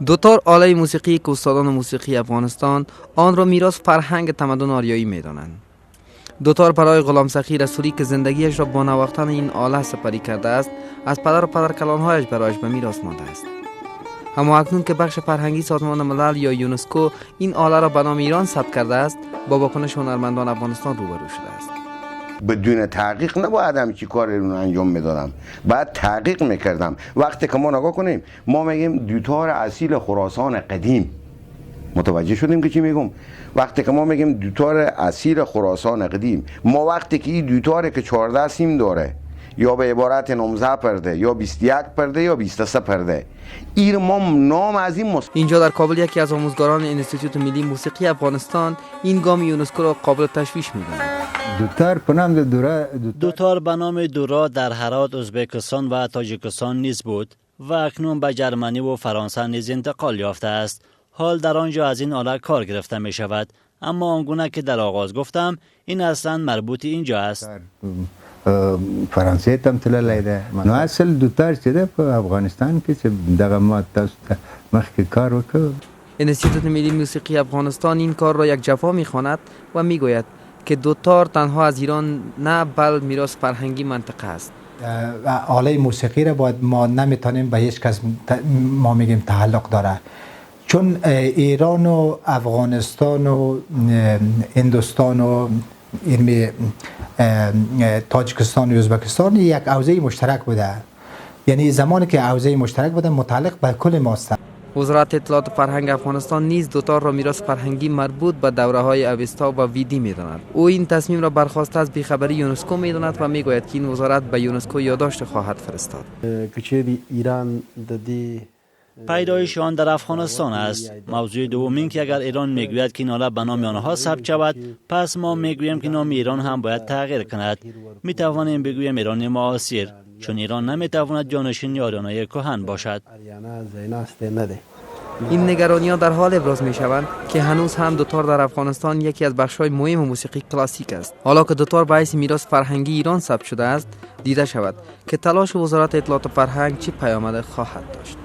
دوتار آله موسیقی که استادان موسیقی افغانستان آن را میراث فرهنگ تمدن آریایی میدانند. دوتار برای غلام سخی رسولی که زندگیش را با نواختن این آله سپری کرده است، از پدر و پدرکلانهایش برایش به میراث مانده است. اما اکنون که بخش فرهنگی سازمان ملل یا یونسکو این آله را به نام ایران ثبت کرده است، با واکنش هنرمندان افغانستان روبرو شده است. بدون تحقیق نباید همچی کار رو انجام میدادم، باید تحقیق میکردم. وقتی که ما نگاه کنیم، ما میگیم دوتار اصیل خراسان قدیم. متوجه شدیم که چی میگم؟ وقتی که ما میگیم دوتار اصیل خراسان قدیم، ما وقتی که این دوتاره که 14 سیم داره، یا به عبارت 19 پرده، یا 21 پرده، یا 23 پرده، این ما نام از این اینجا در کابل یکی از آموزگاران انستیتوت ملی موسیقی افغانستان این گام یونسکو را قابل تشویش می‌داند. دوتار به نام دورا در هرات، ازبکستان و تاجیکستان نیز بود و اکنون به جرمنی و فرانسه نیز انتقال یافته است. حال در آنجا از این آله کار گرفته می شود، اما آنگونه که در آغاز گفتم این اصلا مربوط اینجا است. فرانسه تم تللی ده نو اصل دوتار چې ده په افغانستان کې چې دغه ما تاسو ته مخکې کار وکړ. انستیتوت ملی موسیقی افغانستان این کار را یک جفا می‌خواند و میگوید که دوتار تنها از ایران نه بل میراث فرهنگی منطقه است. آله موسیقی را باید ما نمیتونیم به هیچ کس ما میگیم تعلق داره، چون ایران و افغانستان و هندوستان و تاجیکستان و ازبکستان یک حوزه مشترک بوده، یعنی زمانی که حوزه مشترک بوده متعلق به کل ماست. وزارت اطلاعات و فرهنگ افغانستان نیز دوتار را میراث فرهنگی مربوط به دوره‌های اوستا و ویدی می‌داند. او این تصمیم را برخواسته از بیخبری یونسکو می‌داند و میگوید که این وزارت به یونسکو یادداشت خواهد فرستاد. پیدایش آن در افغانستان است. موضوع دوم این که اگر ایران میگوید که این آله به نام آنها ثبت شود، پس ما میگوییم که نام ایران هم باید تغییر کند. میتوانیم بگوییم ایران معاصر، چون ایران نمیتواند جانشین آریانای کهن باشد. این نگرانی‌ها در حال ابراز می‌شوند که هنوز هم دوتار در افغانستان یکی از بخش‌های مهم موسیقی کلاسیک است. حالا که دوتار به حیث میراث فرهنگی ایران ثبت شده است، دیده شود که تلاش وزارت اطلاعات و فرهنگ چه پیامد خواهد داشت.